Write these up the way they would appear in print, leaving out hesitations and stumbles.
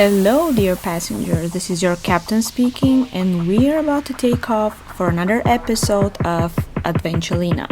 Hello, dear passengers. This is your captain speaking, and we are about to take off for another episode of Adventulina.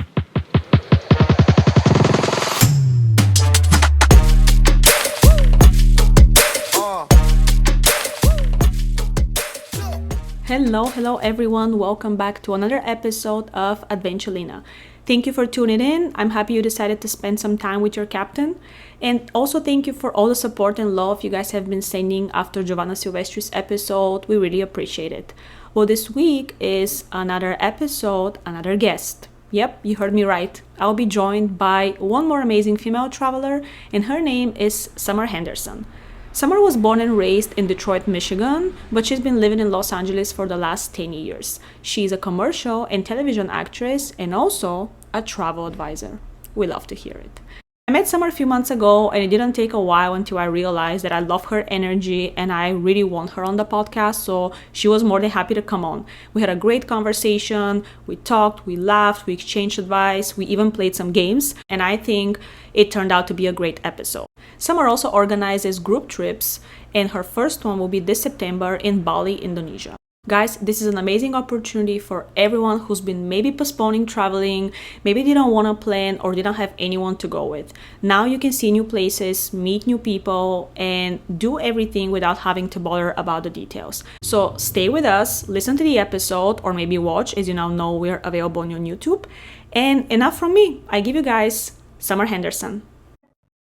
Hello, everyone. Welcome back to another episode of Adventulina. Thank you for tuning in. I'm happy you decided to spend some time with your captain. And also, thank you for all the support and love you guys have been sending after Giovanna Silvestri's episode. We really appreciate it. Well, this week is another episode, another guest. Yep, you heard me right. I'll be joined by one more amazing female traveler, and her name is Sumar Henderson. Summer was born and raised in Detroit, Michigan, but she's been living in Los Angeles for the last 10 years. She's a commercial and television actress and also a travel advisor. We love to hear it. I met Summer a few months ago, and it didn't take a while until I realized that I love her energy and I really want her on the podcast, so she was more than happy to come on. We had a great conversation, we talked, we laughed, we exchanged advice, we even played some games, and I think it turned out to be a great episode. Summer also organizes group trips, and her first one will be this September in Bali, Indonesia. Guys, this is an amazing opportunity for everyone who's been maybe postponing traveling, maybe didn't want to plan or didn't have anyone to go with. Now you can see new places, meet new people, and do everything without having to bother about the details. So stay with us, listen to the episode, or maybe watch, as you now know we're available on YouTube. And enough from me. I give you guys Summer Henderson.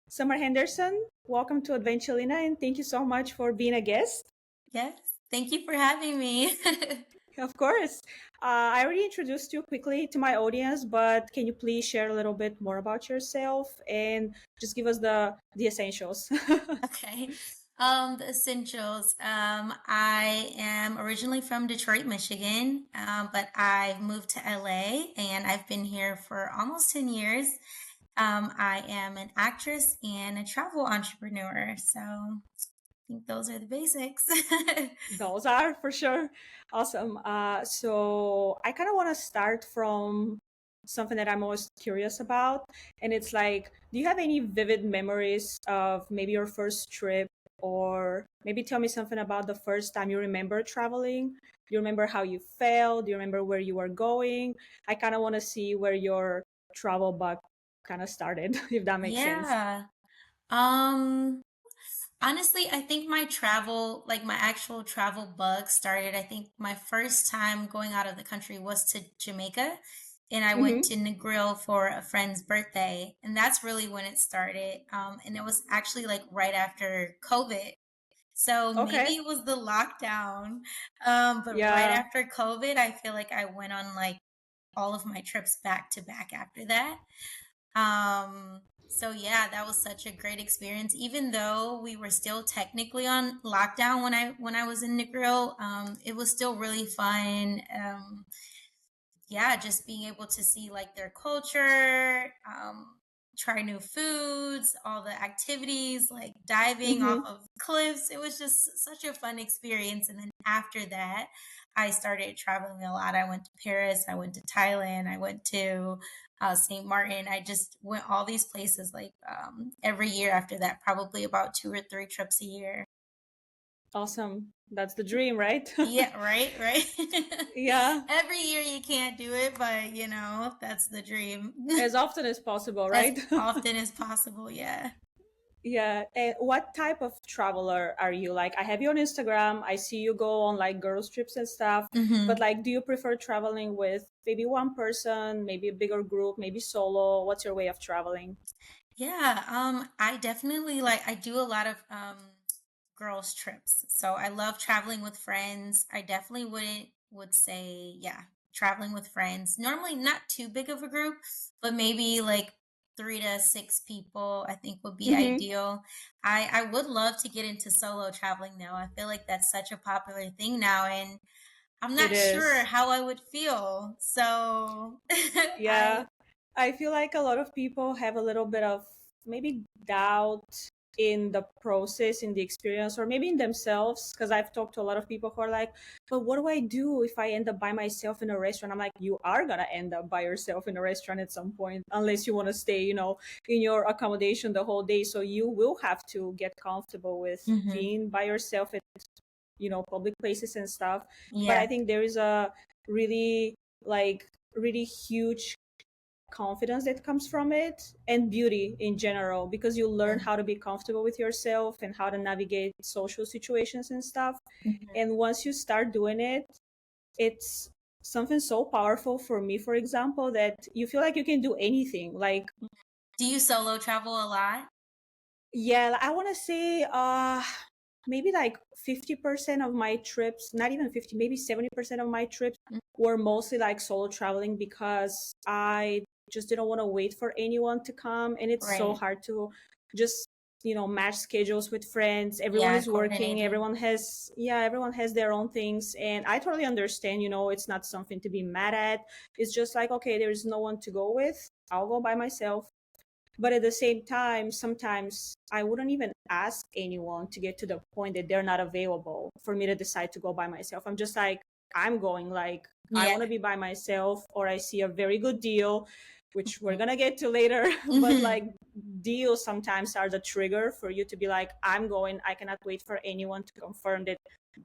Summer Henderson, welcome to Adventulina, and thank you so much for being a guest. Yes, thank you for having me. Of course. I already introduced you quickly to my audience, but can you please share a little bit more about yourself and just give us the essentials? Okay. The essentials. I am originally from Detroit, Michigan, but I've moved to LA and I've been here for almost 10 years. I am an actress and a travel entrepreneur. So I think those are the basics. Those are for sure awesome. So I kind of want to start from something that I'm always curious about, and it's like, do you have any vivid memories of maybe your first trip, or maybe tell me something about the first time you remember traveling? Do you remember how you felt? Do you remember where you were going? I kind of want to see where your travel bug kind of started, if that makes sense. Yeah. Um, Honestly, I think my actual travel bug started. I think my first time going out of the country was to Jamaica, and I went Mm-hmm. to Negril for a friend's birthday, and that's really when it started. And it was actually like right after COVID. So maybe Okay. it was the lockdown. But right Yeah. after COVID, I feel like I went on like all of my trips back to back after that. So yeah, that was such a great experience. Even though we were still technically on lockdown when I was in Negril, it was still really fun. Yeah, just being able to see like their culture, try new foods, all the activities, like diving off Mm-hmm. of cliffs. It was just such a fun experience. And then after that, I started traveling a lot. I went to Paris, I went to Thailand, I went to St. Martin. I just went all these places like every year after that, probably about 2 or 3 trips a year. Awesome. That's the dream, right? Yeah, right, right. Yeah, Every year you can't do it, but that's the dream. as often as possible, As right? often as possible, yeah. Yeah. And what type of traveler are you? Like, I have you on Instagram. I see you go on like girls trips and stuff. But hmm like, do you prefer traveling with maybe one person, maybe a bigger group, maybe solo? What's your way of traveling? Yeah, I definitely I do a lot of girls trips. So I love traveling with friends. I definitely would say, yeah, traveling with friends. Normally not too big of a group, but maybe like 3 to 6 people I think would be Mm-hmm. ideal. I would love to get into solo traveling though. I feel like that's such a popular thing now and I'm It not sure is. how I would feel. So Yeah. I I feel like a lot of people have a little bit of maybe doubt in the process, in the experience, or maybe in themselves. Because I've talked to a lot of people who are like, but what do I do if I end up by myself in a restaurant? I'm like, you are gonna end up by yourself in a restaurant at some point, unless you want to stay, in your accommodation the whole day. So you will have to get comfortable with Mm-hmm. being by yourself at, public places and stuff. But I Yeah. think there is a really, like, really huge confidence that comes from it, and beauty in general, because you learn how to be comfortable with yourself and how to navigate social situations and stuff. Mm-hmm. And once you start doing it, it's something so powerful. For me, for example, that you feel like you can do anything. Like, Do you solo travel a lot? yeah, I want to say maybe like 50% of my trips, not even 50, maybe 70% of my trips were mostly like solo traveling, because I just didn't want to wait for anyone to come. And it's so Right. hard to just, match schedules with friends. Everyone Yeah, is working, coordinated. everyone has their own things. And I totally understand, it's not something to be mad at. It's just like, okay, there's no one to go with, I'll go by myself. But at the same time, sometimes I wouldn't even ask anyone to get to the point that they're not available for me to decide to go by myself. I'm just like, I'm going, like, I Yeah. want to be by myself, or I see a very good deal, which we're Mhm. going to get to later. But Mhm. like, deals sometimes are the trigger for you to be like, I'm going, I cannot wait for anyone to confirm that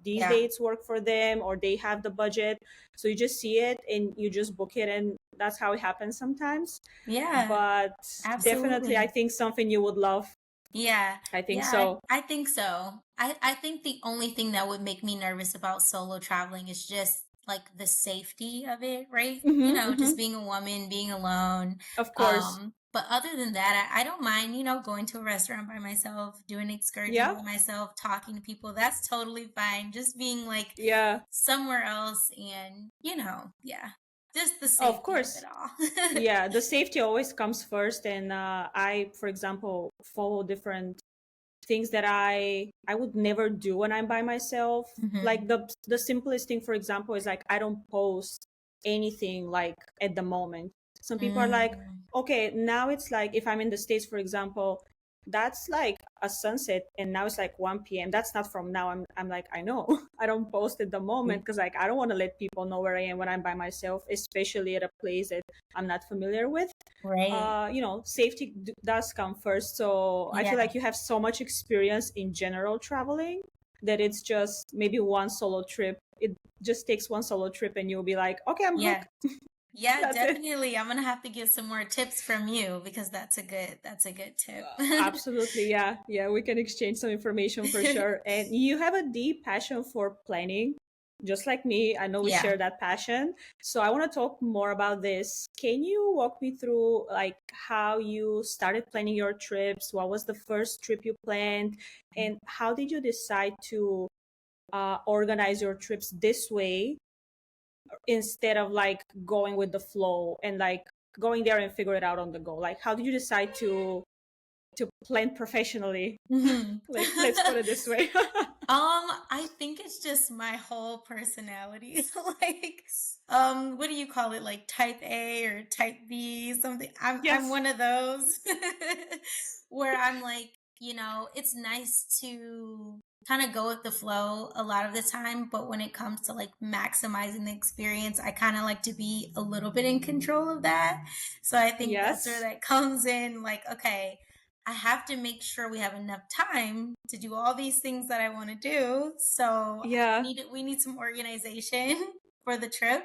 these Yeah. dates work for them or they have the budget. So you just see it and you just book it, and that's how it happens sometimes. Yeah, But definitely, I absolutely. think something you would love. Yeah. I think Yeah, so. I think so. I think the only thing that would make me nervous about solo traveling is just like the safety of it, right? Mm-hmm, mm-hmm. Just being a woman, being alone. Of course. But other than that, I don't mind, going to a restaurant by myself, doing an excursion Yeah, by myself, talking to people. That's totally fine. Just being like yeah, somewhere else and, yeah, just the of safety of it course. all. Yeah, the safety always comes first. And I, for example, follow different things that I would never do when I'm by myself. Like Hmm. the simplest thing, for example, is like, I don't post anything like at the moment. Some people are like, Mm, okay, now it's like, if I'm in the States, for example, that's like a sunset and now it's like 1 p.m. That's not from now. I'm like, I know. I don't post at the moment because like I don't want to let people know where I am when I'm by myself, especially at a place that I'm not familiar with. right. Safety does come first. So I feel Yeah. like you have so much experience in general traveling that it's just maybe one solo trip. It just takes one solo trip and you'll be like, okay, I'm Yeah. hooked. Yeah, That's it. definitely. I'm gonna have to get some more tips from you because that's a good tip. Absolutely. Yeah. Yeah. We can exchange some information for sure. And you have a deep passion for planning, just like me. I know we Yeah. share that passion. So I want to talk more about this. Can you walk me through like how you started planning your trips? What was the first trip you planned? And how did you decide to organize your trips this way instead of like going with the flow and like going there and figure it out on the go? Like, how did you decide to plan professionally? Mhm. Let's put it this way. I think it's just my whole personality. Like, what do you call it? Like type A or type B, something. I'm Yes. one of those where I'm like, it's nice to kind of go with the flow a lot of the time, but when it comes to like maximizing the experience, I kind of like to be a little bit in control of that. So I think that's where Yes. that comes in. Like, okay, I have to make sure we have enough time to do all these things that I want to do. So Yeah. we need some organization for the trip.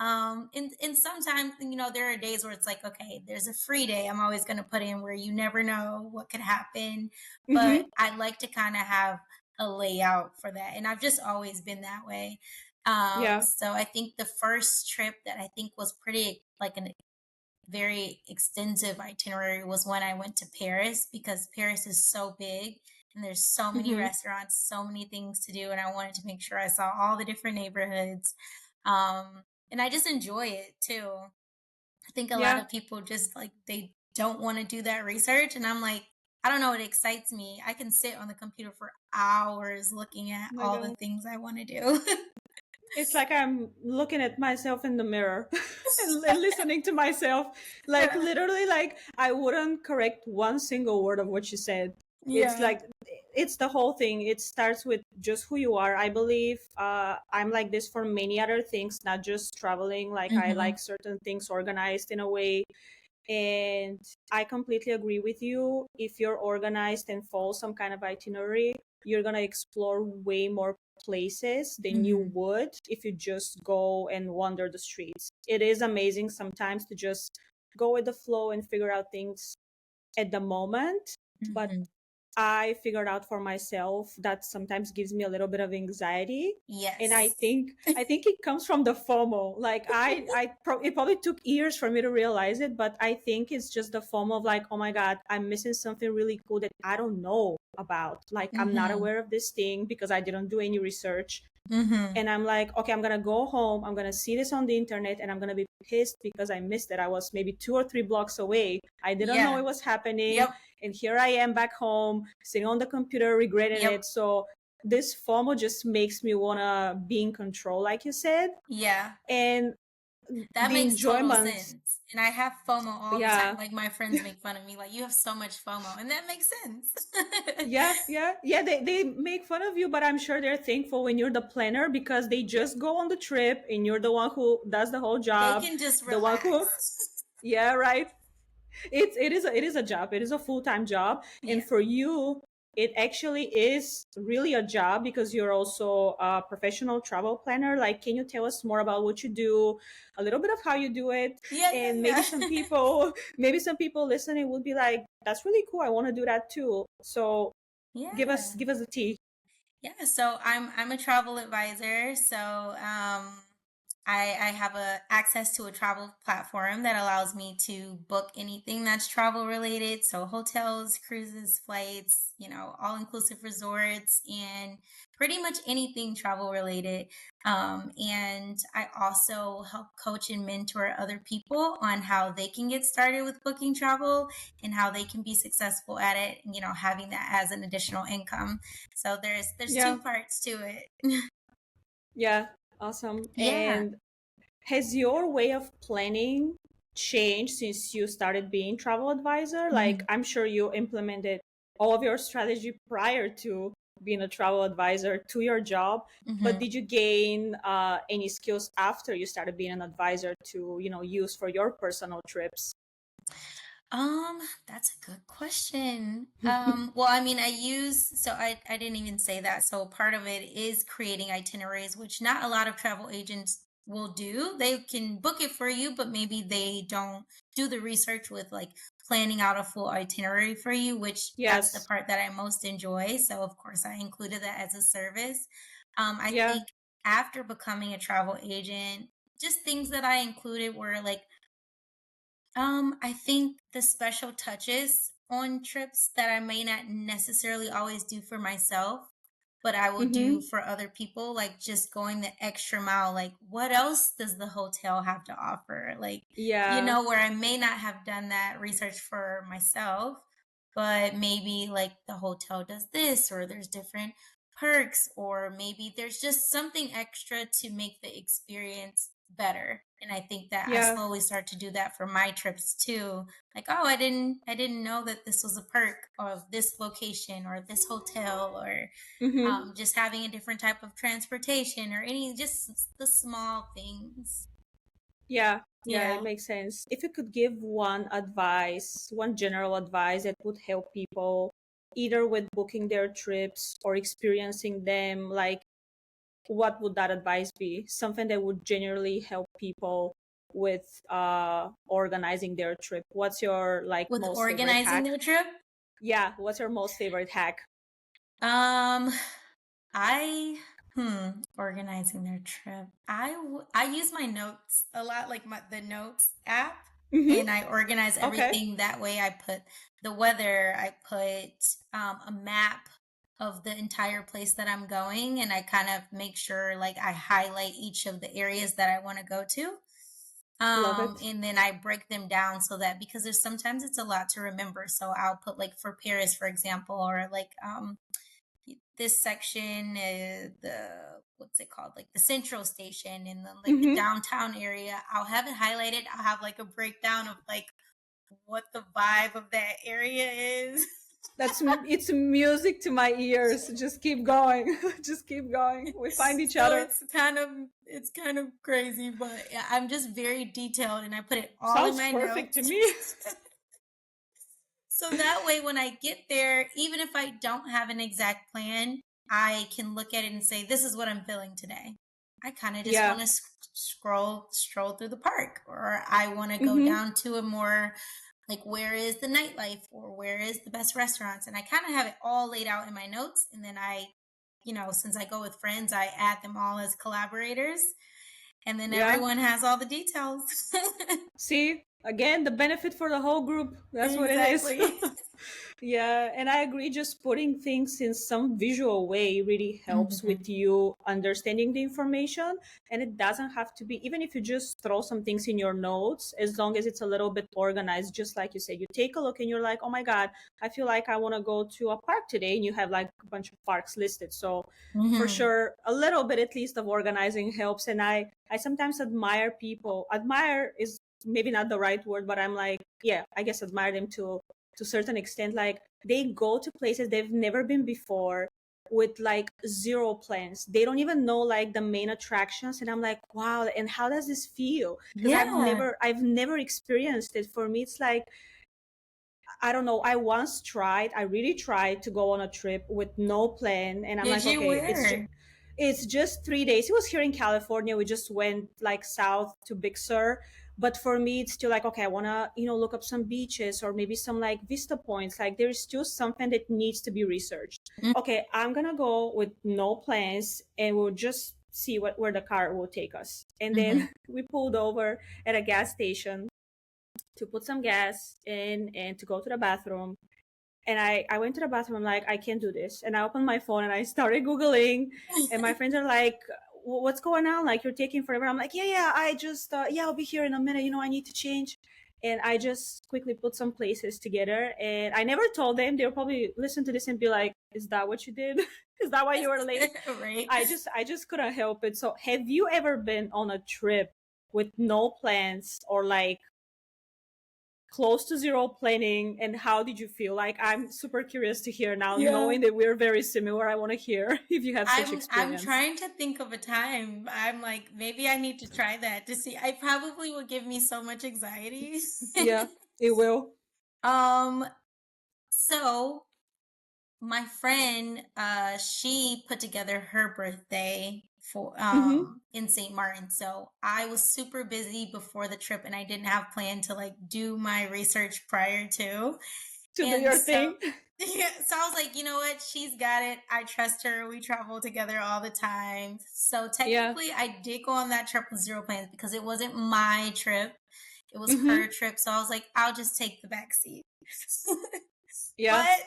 And sometimes, there are days where it's like, okay, there's a free day. I'm always going to put in where you never know what could happen. But Mm-hmm. I like to kind of have a layout for that. And I've just always been that way. Yeah. So I think the first trip that I think was pretty like an very extensive itinerary was when I went to Paris because Paris is so big and there's so many Mm-hmm. restaurants, so many things to do, and I wanted to make sure I saw all the different neighborhoods. And I just enjoy it too. I think a lot Yeah. of people just like they don't want to do that research, and I'm like, I don't know, it excites me. I can sit on the computer for hours looking at Oh my all the God. things I want to do. It's like I'm looking at myself in the mirror and listening to myself. Like literally, like I wouldn't correct one single word of what you said. It's Yeah. like, it's the whole thing. It starts with just who you are, I believe. I'm like this for many other things, not just traveling. Like, I Mm-hmm. like certain things organized in a way. And I completely agree with you. If you're organized and follow some kind of itinerary, you're going to explore way more places than you Mm-hmm. would if you just go and wander the streets. It is amazing sometimes to just go with the flow and figure out things at the moment. But Mm-hmm. I figured out for myself that sometimes gives me a little bit of anxiety. And I Yes. think I think it comes from the FOMO. Like, it probably took years for me to realize it, but I think it's just the FOMO of like, oh my God, I'm missing something really cool that I don't know about. Like, I'm not Mm-hmm. aware of this thing because I didn't do any research. Mm-hmm. And I'm like, okay, I'm gonna go home, I'm gonna see this on the internet, and I'm gonna be pissed because I missed it. I was maybe 2 or 3 blocks away, I didn't know Yeah. it was happening, Yep. and here I am back home sitting on the computer regretting Yep. it. So this FOMO just makes me wanna be in control, like you said. Yeah. And That the makes total enjoyment. sense. And I have FOMO all the time. Yeah. Like my friends make fun of me, like, you have so much FOMO. And that makes sense. Yeah, they make fun of you, but I'm sure they're thankful when you're the planner because they Yep. just go on the trip and you're the one who does the whole They job, can just the one who. relax. Yeah, right. It is a job. It is a full-time job, and Yeah. for you, it actually is really a job because you're also a professional travel planner. Like, can you tell us more about what you do, a little bit of how you do it, Yeah, and maybe yeah, some yeah. people, maybe some people listening would be like, "That's really cool. I want to do that too." So give us Yeah. give us the tea. Yeah, so I'm a travel advisor. So I have a access to a travel platform that allows me to book anything that's travel related. So hotels, cruises, flights, all inclusive resorts, and pretty much anything travel related. And I also help coach and mentor other people on how they can get started with booking travel and how they can be successful at it. Having that as an additional income. So there's Yeah, two parts to it. yeah, awesome. Yeah. And has your way of planning changed since you started being travel advisor? Like, Mhm. I'm sure you implemented all of your strategy prior to being a travel advisor to your job, but Mhm. did you gain any skills after you started being an advisor to, use for your personal trips? That's a good question. Well, I mean, I didn't even say that. So part of it is creating itineraries, which not a lot of travel agents will do. They can book it for you, but maybe they don't do the research with like planning out a full itinerary for you, which that's the Yes. part that I most enjoy. So of course I included that as a service. I Yeah. think after becoming a travel agent, just things that I included were like I think the special touches on trips that I may not necessarily always do for myself, but I will do Mm-hmm. for other people, like just going the extra mile. Like, what else does the hotel have to offer? Like, Yeah. where I may not have done that research for myself, but maybe like the hotel does this, or there's different perks, or maybe there's just something extra to make the experience better. And I think that I Yeah. slowly start to do that for my trips too. Like, oh, I didn't know that this was a perk of this location or this hotel, or Mm-hmm. just having a different type of transportation, or any just the small things. Yeah, it Yeah. makes sense. If you could give one general advice that would help people either with booking their trips or experiencing them, like, what would that advice be? Something that would generally help people with organizing their trip. What's your like With most favorite organizing hack? their trip, Yeah, what's your most favorite hack? um, I organizing their trip. I use my notes a lot, like the notes app, Mm-hmm. and I organize Okay. everything that way. I put the weather, I put a map of the entire place that I'm going, and I kind of make sure like I highlight each of the areas that I want to go to. Love it. And then I break them down so that because there's sometimes it's a lot to remember. So I'll put like for Paris, for example, or like this section, the what's it called, like the central station and then like the Mm-hmm. downtown area. I'll have it highlighted. I'll have like a breakdown of like what the vibe of that area is. It's music to my ears. Just keep going. Just keep going. We find each So other. it's kind of crazy, but yeah, I'm just very detailed and I put it all in Sounds my perfect to notes. me. So that way when I get there, even if I don't have an exact plan, I can look at it and say, this is what I'm feeling today. I kind of just want Yeah. to stroll through the park, or I want to go Mm-hmm. down to a more like where is the nightlife or where is the best restaurants, and I kind of have it all laid out in my notes, and then since I go with friends, I add them all as collaborators, and then Yeah. everyone has all the details. See, again, the benefit for the whole group. That's what it is. Exactly. Yeah, and I agree, just putting things in some visual way really helps Mhm. with you understanding the information. And it doesn't have to be, even if you just throw some things in your notes, as long as it's a little bit organized, just like you said, you take a look and you're like, oh my God, I feel like I want to go to a park today. And you have like a bunch of parks listed. So for Mhm. sure, a little bit at least of organizing helps. And I sometimes admire is maybe not the right word, but I'm like, yeah, I guess admire them to a certain extent. Like they go to places they've never been before with like zero plans. They don't even know like the main attractions, and I'm like, wow, and how does this feel? Because Yeah. I've never experienced it. For me it's like, I don't know, I really tried to go on a trip with no plan, and I'm Did like, you okay, where? it's just 3 days. It was here in California. We just went like south to Big Sur. But for me, it's still like, okay, I want to, look up some beaches or maybe some like vista points. Like there's still something that needs to be researched. Mm. Okay, I'm going to go with no plans and we'll just see where the car will take us. And then Mhm. we pulled over at a gas station to put some gas in and to go to the bathroom. And I went to the bathroom. I'm like, I can't do this. And I opened my phone and I started Googling. And my friends are like, what's going on? Like, you're taking forever. I'm like, yeah, I just, yeah, I'll be here in a minute. I need to change. And I just quickly put some places together. And I never told them. They'll probably listen to this and be like, is that what you did? Is that why you were late? Right. I just couldn't help it. So have you ever been on a trip with no plans or like close to zero planning, and how did you feel? Like, I'm super curious to hear now, Yeah. knowing that we're very similar. I want to hear if you have such I'm experience. trying to think of a time. I'm like, maybe I need to try that to see. I probably will give me so much anxiety. Yeah, it will. Um, so my friend, she put together her birthday for Mm-hmm. in St. Martin. So I was super busy before the trip and I didn't have planned to like do my research prior to. To do And your so, thing. yeah, so I was like, you know what? She's got it. I trust her. We travel together all the time. So Yeah. technically, I did go on that trip with zero plans because it wasn't my trip. It was Mm-hmm. her trip. So I was like, I'll just take the back seat. Yeah. But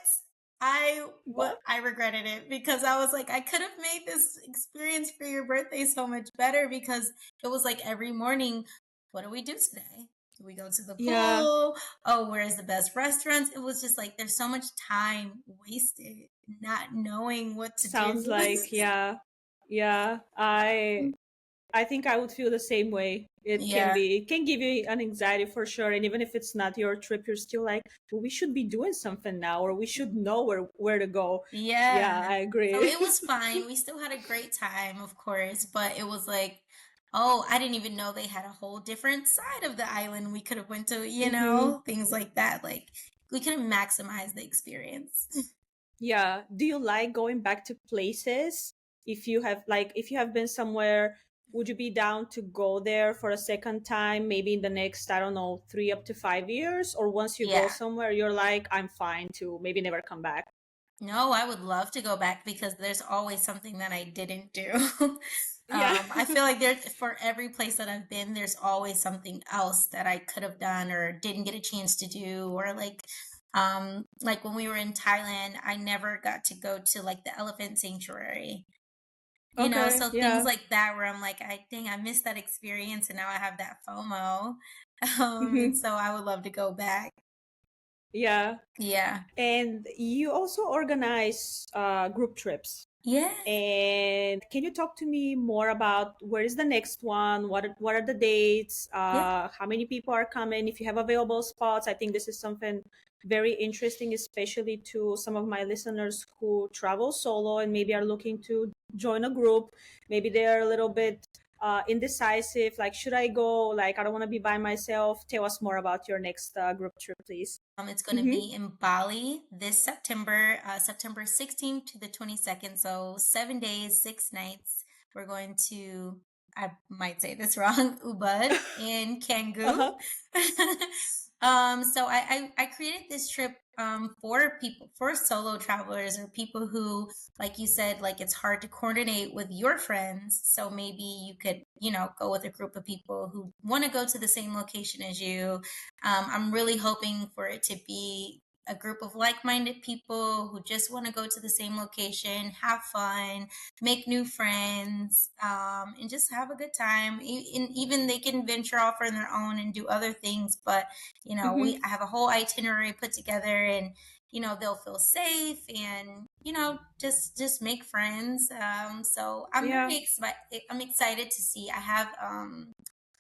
But I regretted it because I was like, I could have made this experience for your birthday so much better because it was like every morning, what do we do today? Do we go to the yeah, pool? Oh, where's the best restaurants? It was just like there's so much time wasted not knowing what to sounds do. like, yeah. Yeah. I think I would feel the same way. Yeah. It can give you an anxiety for sure. And even if it's not your trip, you're still like, well, we should be doing something now, or we should know where to go. Yeah, Yeah. I So agree. it was fine. We still had a great time, of course, but it was like, oh, I didn't even know they had a whole different side of the island we could have went to, Mm-hmm. things like that. Like we could have maximized the experience. Yeah. Do you like going back to places? If you have been somewhere, would you be down to go there for a second time, maybe in the next, I don't know, 3 up to 5 years? Or once you go Yeah. somewhere, you're like, I'm fine to maybe never come back. No, I would love to go back because there's always something that I didn't do. Yeah. I feel like for every place that I've been, there's always something else that I could have done or didn't get a chance to do. Or like when we were in Thailand, I never got to go to like the elephant sanctuary. Okay. So things Yeah. like that where I'm like, I missed that experience and now I have that FOMO. And Hmm. so I would love to go back. Yeah. Yeah. And you also organize group trips. Yeah. And can you talk to me more about where is the next one? What are the dates? Yeah. How many people are coming? If you have available spots, I think this is something very interesting, especially to some of my listeners who travel solo and maybe are looking to join a group. Maybe they're a little bit indecisive, like, should I go? Like, I don't want to be by myself. Tell us more about your next group trip, please. It's going to Mm-hmm. be in Bali this September, September 16th to the 22nd. So 7 days, 6 nights. We're going to, I might say this wrong, Ubud in Canggu. Uh-huh. So I created this trip for people, for solo travelers or people who, like you said, like it's hard to coordinate with your friends. So maybe you could, go with a group of people who want to go to the same location as you. I'm really hoping for it to be a group of like-minded people who just want to go to the same location, have fun, make new friends, and just have a good time. Even they can venture off on their own and do other things, but Mm-hmm. I have a whole itinerary put together, and they'll feel safe, and just make friends. So I'm Yeah. very excited. I'm excited to see.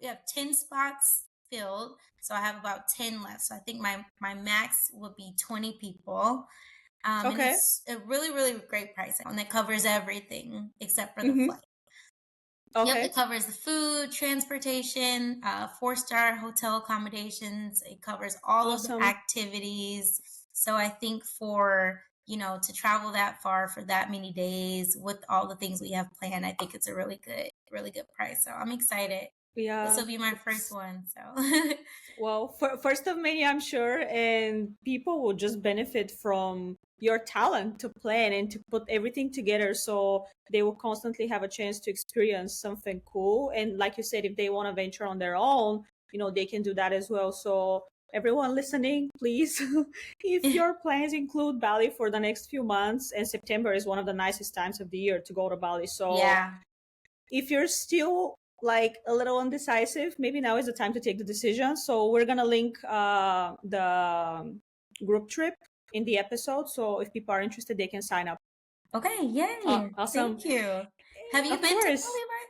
We have 10 spots filled, so I have about 10 left. So I think my max would be 20 people. And Okay. it's a really, really great price, and it covers everything except for the Mm-hmm. flight. Yep, it Okay. covers the food, transportation, 4-star hotel accommodations. It covers all of the Awesome. activities. So I think for, to travel that far for that many days with all the things we have planned, I think it's a really good price. So I'm excited. This Yeah. will be my first It's one. So Well, first of many, I'm sure, and people will just benefit from your talent to plan and to put everything together. So they will constantly have a chance to experience something cool. And like you said, if they want to venture on their own, they can do that as well. So everyone listening, please, if your plans include Bali for the next few months, and September is one of the nicest times of the year to go to Bali. So yeah. if you're still like a little undecisive, maybe now is the time to take the decision. So we're gonna link the group trip in the episode. So if people are interested, they can sign up. Okay, yay. Awesome. Thank you. Have you Of been to course. Bali, Mark?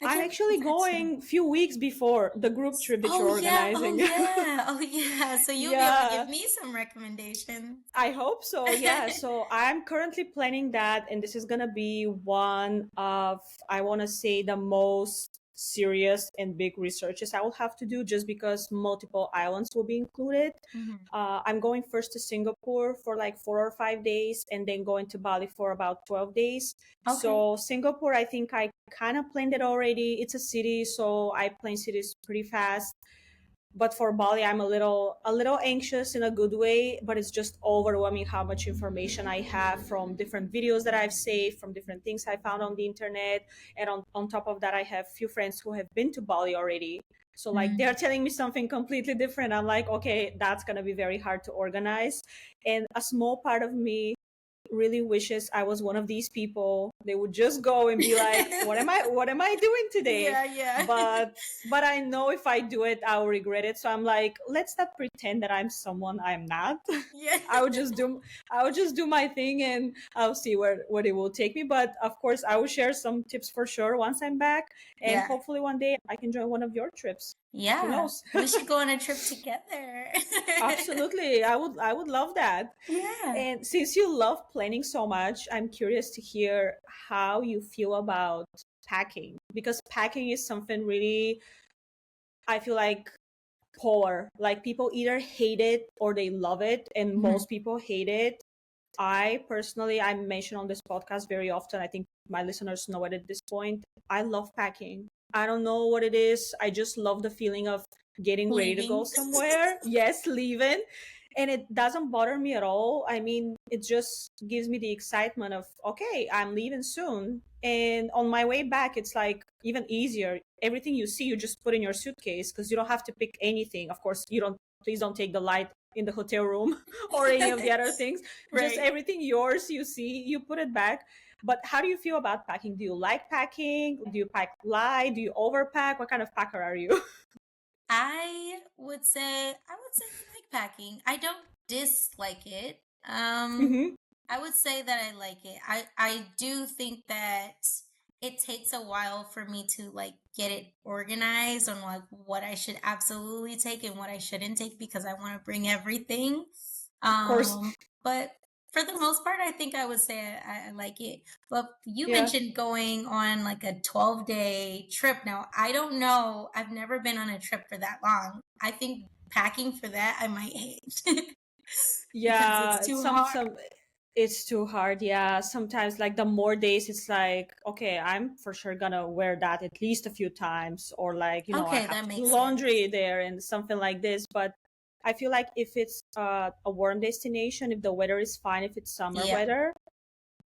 I I'm can't think actually we've had to. going a few weeks before the group trip that Oh you're yeah, oh organizing. yeah, oh yeah. So you'll be able to Yeah, give me some recommendations. I hope so. Yeah. So I'm currently planning that, and this is gonna be one of, I want to say, the most serious and big researches I will have to do, just because multiple islands will be included. Mhm. I'm going first to Singapore for like 4 or 5 days, and then going to Bali for about 12 days. Okay. So Singapore, I think I kind of planned it already. It's a city, so I plan cities pretty fast. But for Bali, I'm a little anxious in a good way, but it's just overwhelming how much information I have from different videos that I've saved, from different things I found on the internet. And on top of that, I have few friends who have been to Bali already. So like they're Mm. telling me something completely different. I'm like, okay, that's gonna be very hard to organize. And a small part of me really wishes I was one of these people. They would just go and be like, what am I doing today? Yeah, yeah. But I know if I do it, I'll regret it. So I'm like, let's not pretend that I'm someone I'm not. Yeah. I would just do I would just do my thing, and I'll see where it will take me. But of course, I will share some tips for sure once I'm back, and Yeah. hopefully one day I can join one of your trips. Who Yeah. knows? We should go on a trip together. Absolutely. I would love that. Yeah. And since you love planning so much, I'm curious to hear how you feel about packing, because packing is something really, I feel like, polar. Like people either hate it or they love it, and Mhm. most people hate it. I personally, I mention on this podcast very often, I think my listeners know it at this point. I love packing. I don't know what it is. I just love the feeling of getting ready to go Leaving. somewhere. Yes, leaving. And it doesn't bother me at all. I mean, it just gives me the excitement of, okay, I'm leaving soon. And on my way back, it's like even easier. Everything you see, you just put in your suitcase because you don't have to pick anything. Of course, please don't take the light in the hotel room or any of the other things. Just Right. everything yours, you see, you put it back. But how do you feel about packing? Do you like packing? Do you pack light? Do you overpack? What kind of packer are you? I would say I like packing. I don't dislike it. Hmm. I would say that I like it. I do think that it takes a while for me to like get it organized on like what I should absolutely take and what I shouldn't take because I want to bring everything. Of course. But for the most part, I think I would say I like it. But you Yeah. mentioned going on like a 12-day trip. Now, I don't know. I've never been on a trip for that long. I think packing for that I might hate because it's Yeah, too hard. it's too hard. Yeah, sometimes like the more days, it's like, okay, I'm for sure gonna wear that at least a few times, or like, I Okay, have that to do makes sense. laundry there and something like this. But I feel like if it's a warm destination, if the weather is fine, if it's summer Yeah. weather,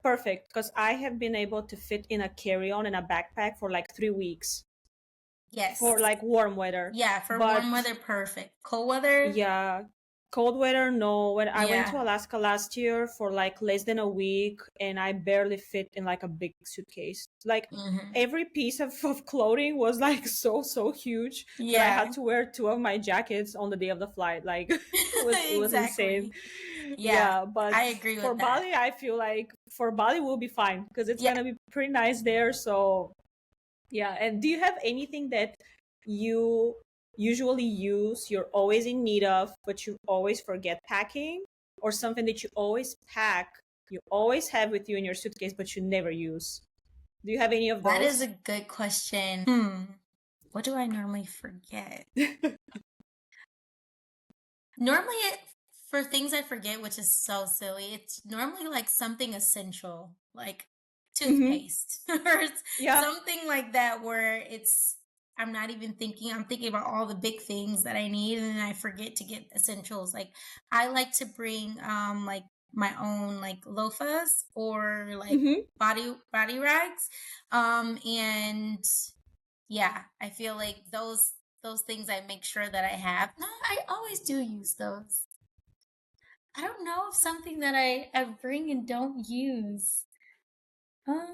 perfect. Because I have been able to fit in a carry-on and a backpack for like 3 weeks for Yes. like warm weather. Yeah, for warm But weather, perfect. Cold weather, yeah, cold weather, no. When I went to yeah. Alaska last year for like less than a week, and I barely fit in like a big suitcase. Like Hmm. every piece of clothing was like so huge that I Yeah. had to wear two of my jackets on the day of the flight. Like it was insane. Exactly. Yeah, Yeah, but I agree for with that. Bali, I feel like for Bali we'll be fine because it's Yeah, gonna be pretty nice there. So yeah, and do you have anything that you usually use, you're always in need of, but you always forget packing? Or something that you always pack, you always have with you in your suitcase, but you never use? Do you have any of that is those? a good question. What do I normally forget? Normally, for things I forget, which is so silly, it's normally like something essential, like Mm-hmm. toothpaste or Yeah. something like that, where I'm not even thinking, I'm thinking about all the big things that I need, and then I forget to get essentials. Like, I like to bring, like my own like loafahs or like Mm-hmm. body rags. And yeah, I feel like those things I make sure that I have. No, I always do use those. I don't know if something that I bring and don't use.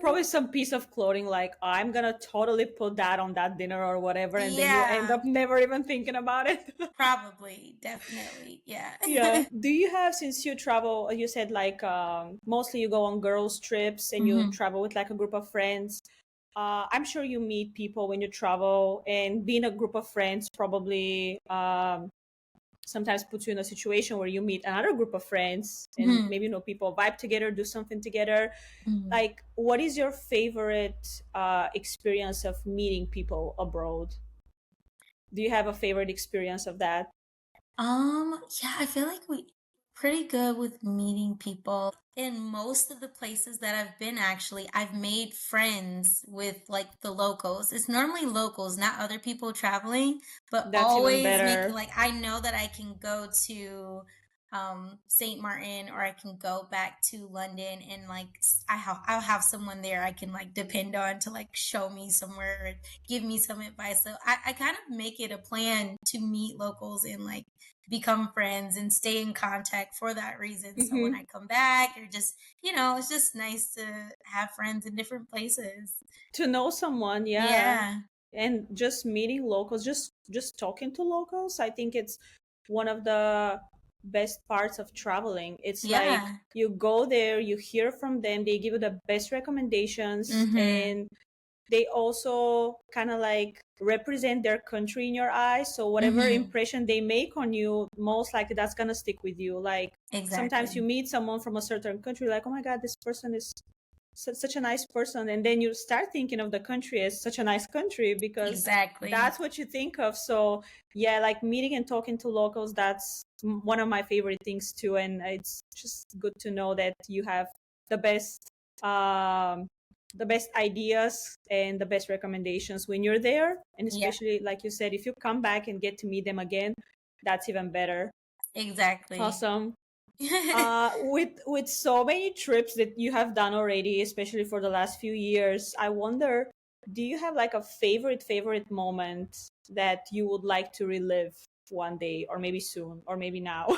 Probably Um, some piece of clothing like I'm gonna totally put that on that dinner or whatever, and then you end yeah, up never even thinking about it. probably, definitely, yeah. Yeah. Do you have, since you travel, you said like mostly you go on girls' trips and you Hmm. travel with like a group of friends. I'm sure you meet people when you travel, and being a group of friends probably sometimes puts you in a situation where you meet another group of friends and Hmm. maybe people vibe together, do something together. Hmm. Like, what is your favorite experience of meeting people abroad? Do you have a favorite experience of that? Yeah, I feel like we pretty good with meeting people. In most of the places that I've been, actually, I've made friends with like the locals. It's normally locals, not other people traveling, but That's even always making better. like I know that I can go to St. Martin or I can go back to London and like I'll have someone there I can like depend on to like show me somewhere or give me some advice. So I kind of make it a plan to meet locals and like become friends and stay in contact for that reason. So when Hmm. I come back, or just, it's just nice to have friends in different places. To know someone, yeah. Yeah. And just meeting locals, just talking to locals, I think it's one of the best parts of traveling. It's like Yeah. you go there, you hear from them, they give you the best recommendations, Mm-hmm. and they also kind of like represent their country in your eyes. So whatever Mm-hmm. impression they make on you, most likely that's gonna stick with you. Like sometimes you Exactly. meet someone from a certain country, like, oh my god, this person is such a nice person, and then you start thinking of the country as such a nice country because Exactly. that's what you think of. So yeah, like meeting and talking to locals, that's one of my favorite things too, and it's just good to know that you have the best um the best ideas and the best recommendations when you're there, and Yeah. especially like you said, if you come back and get to meet them again, that's even better. Exactly. Awesome. With so many trips that you have done already, especially for the last few years, I wonder, do you have like a favorite moment that you would like to relive one day, or maybe soon, or maybe now?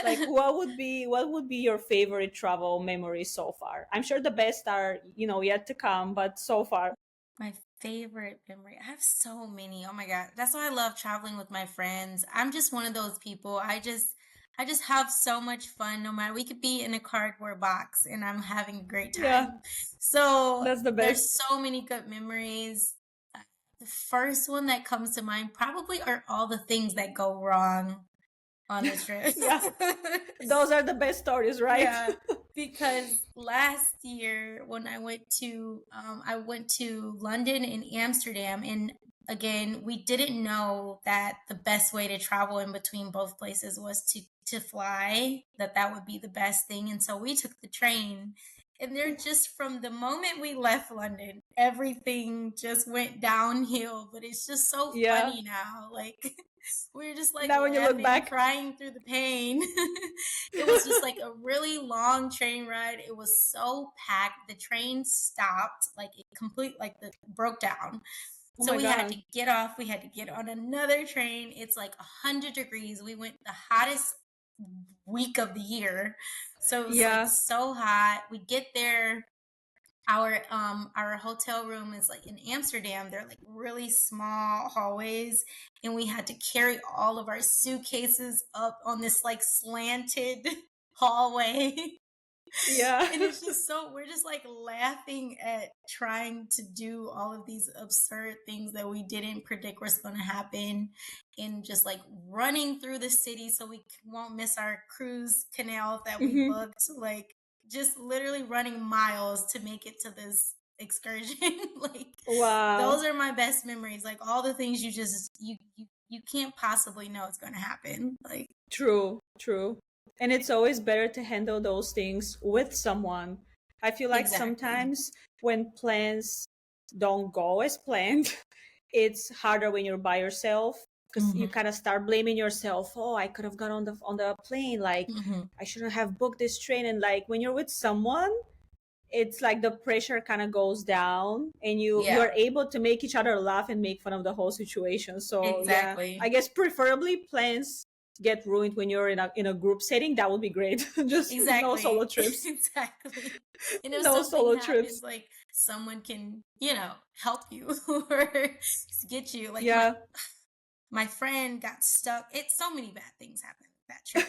Like, what would be your favorite travel memory so far? I'm sure the best are, yet to come, but so far. My favorite memory. I have so many. Oh my God. That's why I love traveling with my friends. I'm just one of those people. I just have so much fun no matter, we could be in a cardboard box and I'm having a great Yeah, time. So that's the best. there's so many good memories. Uh, The first one that comes to mind probably are all the things that go wrong on the trip. Yeah, those are the best stories, right? Yeah, because last year when I went to London and Amsterdam, and again, we didn't know that the best way to travel in between both places was to fly, that would be the best thing, and so we took the train. And they're just from the moment we left London, everything just went downhill. But it's just so Yeah. funny now. Like we were just like Now when you look laughing, back, crying through the pain. It was just like a really long train ride. It was so packed. The train stopped, like it complete, like the broke down. oh So my we had to God. get off. We had to get on another train. It's like 100 degrees. We went the hottest week of the year. So it was like Yeah, so hot. We get there, our hotel room is like in Amsterdam. They're like really small hallways, and we had to carry all of our suitcases up on this like slanted hallway. yeah. And it's just so, we're just like laughing at trying to do all of these absurd things that we didn't predict was going to happen, and just like running through the city so we won't miss our cruise canal that we Hmm. booked, like just literally running miles to make it to this excursion. Like those Wow. are my best memories, like all the things you can't possibly know it's going to happen, like True, true. And it's always better to handle those things with someone. I feel like exactly. sometimes when plans don't go as planned, it's harder when you're by yourself because you Hmm. kind of start blaming yourself. Oh, I could have got on the plane. Like Hmm. I shouldn't have booked this train. And like when you're with someone, it's like the pressure kind of goes down and you Yeah, are able to make each other laugh and make fun of the whole situation. So yeah, I exactly. guess preferably plans get ruined when you're in a group setting. That would be great. Just no solo Exactly. trips. Exactly. And if No something solo trips. happens, like someone can, help you or get you. Like my Yeah. my friend got stuck. It's so many bad things happened that trip.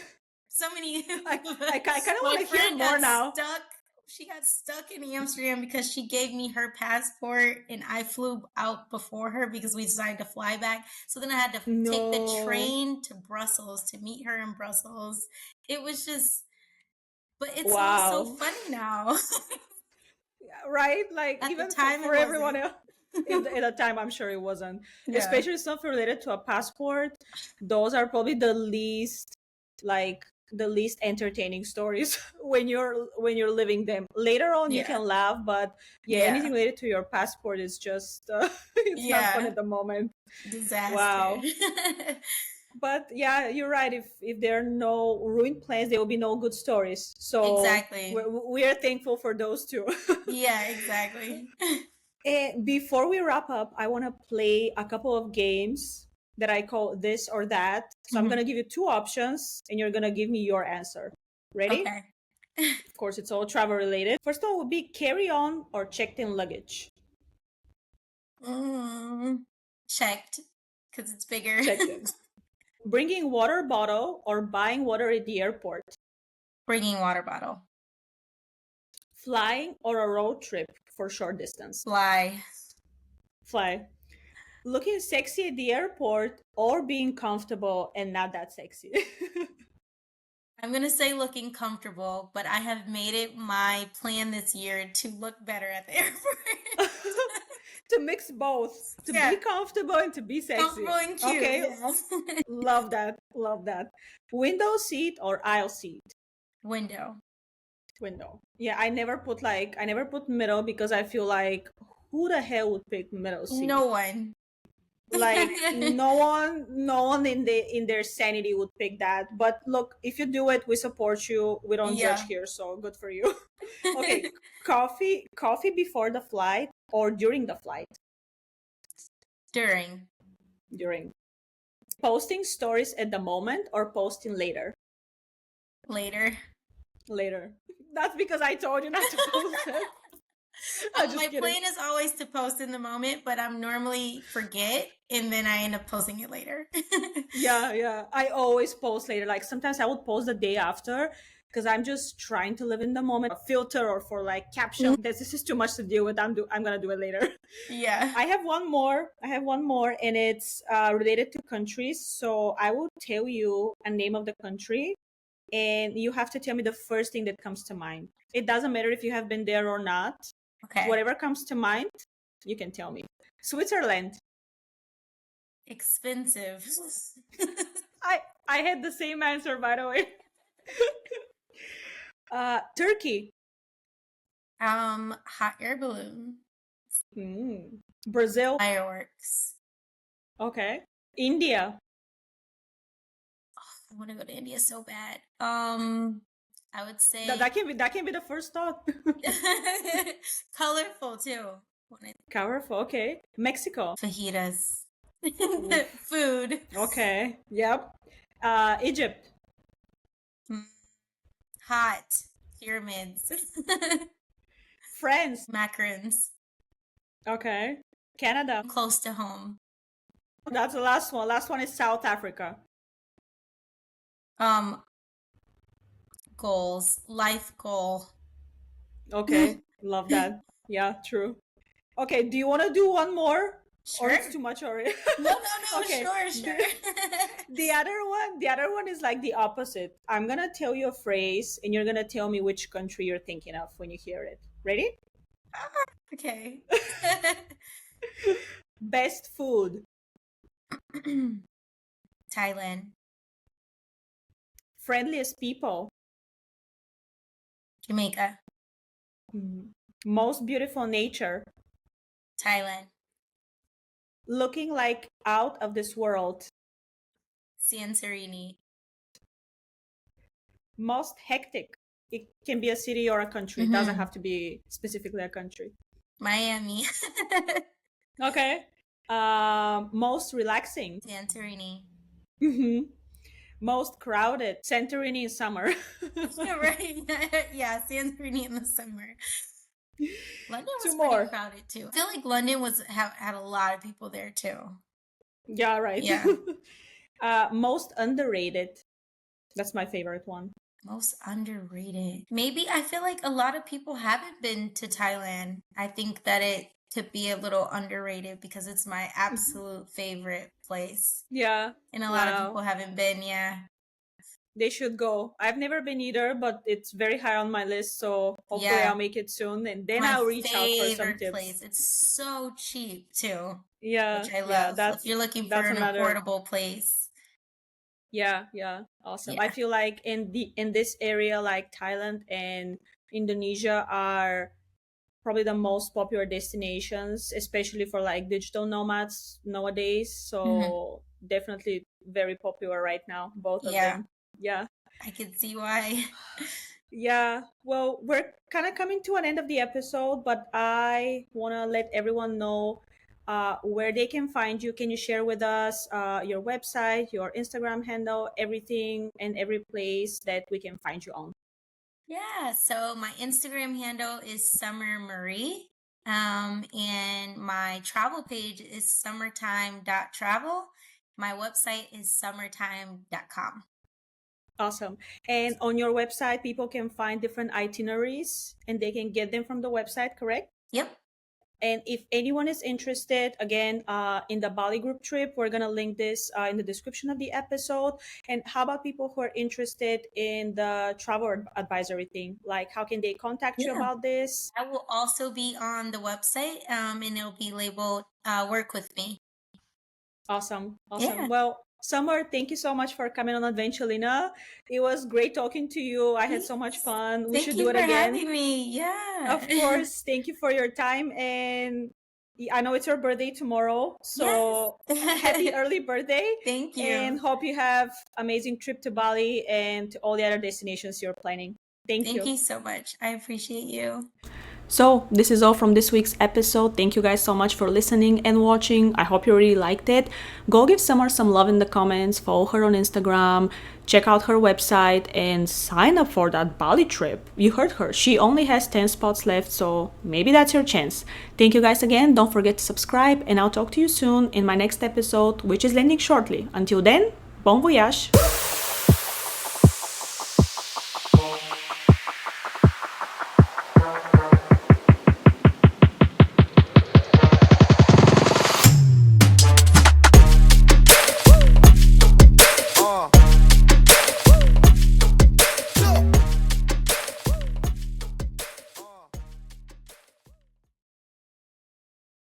So many. I kind of My want to hear friend more got now. stuck. She got stuck in Amsterdam because she gave me her passport and I flew out before her because we decided to fly back. So then I had to take the No. train to Brussels to meet her in Brussels. It was just, but it's all so Wow. funny now. Right? Like At the even time, for it everyone wasn't. else. At the time, I'm sure it wasn't. Yeah. Especially stuff related to a passport. Those are probably like the least entertaining stories when you're living them. Later on, you Yeah. can laugh, but yeah, anything Yeah. related to your passport is just it's not fun Yeah. at the moment. Disaster. Wow. But yeah, you're right. If there are no ruined plans, there will be no good stories. So Exactly. we are thankful for those two. Yeah, exactly. And before we wrap up, I want to play a couple of games that I call this or that. So I'm Mhm. going to give you two options and you're going to give me your answer. Ready? Okay. Of course, it's all travel related. First one would be carry on or checked in luggage. Mm, checked because it's bigger. Checked in. Bringing water bottle or buying water at the airport. Bringing water bottle. Flying or a road trip for short distance. Fly. Fly. Looking sexy at the airport or being comfortable and not that sexy. I'm going to say looking comfortable, but I have made it my plan this year to look better at the airport. To mix both, to Yeah. be comfortable and to be Comfortable sexy. and cute. Okay, Yeah. love that. Love that. Window seat or aisle seat? Window. Window. Yeah, I never put middle because I feel like who the hell would pick middle seat? No one. Like no one in their sanity would pick that. But look, if you do it, we support you. We don't judge Yeah. here, so good for you. Okay, coffee before the flight or during the flight? During. During. Posting stories at the moment or posting later? Later. Later. That's because I told you not to post it. I'm just My kidding. plan is always to post in the moment, but I'm normally forget and then I end up posting it later. Yeah. I always post later. Like sometimes I would post the day after because I'm just trying to live in the moment. A filter or for like caption. This is too much to deal with. I'm gonna do it later. Yeah. I have one more. And it's related to countries. So I will tell you a name of the country, and you have to tell me the first thing that comes to mind. It doesn't matter if you have been there or not. Okay. Whatever comes to mind, you can tell me. Switzerland. Expensive. I had the same answer, by the way. Turkey. Hot air balloon. Brazil. Fireworks. Okay. India. I want to go to India so bad. I would say That can be the first thought. colorful too. Colorful. Okay. Mexico. Fajitas. Food. Okay. Yep. Egypt. Hot. Pyramids. France. Macarons. Okay. Canada. Close to home. That's the last one. Last one is South Africa. Goals. Life goal. Okay. Love that. Yeah, true. Okay, do you want to do one more? Sure. Or it's too much already? No, Okay. Sure. The other one is like the opposite. I'm gonna tell you a phrase and you're gonna tell me which country you're thinking of when you hear it. Ready? Okay. Best food. Thailand. Friendliest people. Jamaica. Most beautiful nature. Thailand. Looking like out of this world. Santorini. Most hectic. It can be a city or a country. It doesn't have to be specifically a country. Miami. Okay. Most relaxing. Santorini. Most crowded. Santorini in summer. Right. Yeah, Santorini in the summer. London was Two pretty more. crowded too. I feel like London had a lot of people there too. Yeah, right. Yeah. Most underrated. That's my favorite one. Most underrated. Maybe I feel like a lot of people haven't been to Thailand. I think that it could be a little underrated because it's my absolute favorite place. Yeah. And a lot of people haven't been, yeah. They should go. I've never been either, but it's very high on my list, so hopefully I'll make it soon, and then I'll reach out for some tips. Place. It's so cheap too. Yeah, which I love. yeah, if you're looking for an affordable place. Yeah, awesome. Yeah. I feel like in this area, like Thailand and Indonesia are probably the most popular destinations, especially for like digital nomads nowadays. So definitely very popular right now, both of them. Yeah. I can see why. Yeah. Well, we're kind of coming to an end of the episode, but I want to let everyone know where they can find you. Can you share with us your website, your Instagram handle, everything and every place that we can find you on? Yeah. So my Instagram handle is Summer Marie. And my travel page is summertime.travel. My website is summertime.com. Awesome. And on your website, people can find different itineraries and they can get them from the website, correct? Yep. And if anyone is interested, again, in the Bali group trip, we're going to link this in the description of the episode. And how about people who are interested in the travel advisory thing? Like, how can they contact you about this? I will also be on the website and it'll be labeled Work With Me. Awesome. Yeah. Well, Summer, thank you so much for coming on Adventulina. It was great talking to you. I had so much fun. We should do it again. Thank you for having me. Yeah. Of course. Thank you for your time. And I know it's your birthday tomorrow. So happy early birthday. Thank you. And hope you have amazing trip to Bali and to all the other destinations you're planning. Thank you. Thank you so much. I appreciate you. So, this is all from this week's episode. Thank you guys so much for listening and watching. I hope you really liked it. Go give Summer some love in the comments, follow her on Instagram, check out her website, and sign up for that Bali trip. You heard her. She only has 10 spots left, so maybe that's your chance. Thank you guys again. Don't forget to subscribe, and I'll talk to you soon in my next episode, which is landing shortly. Until then, bon voyage!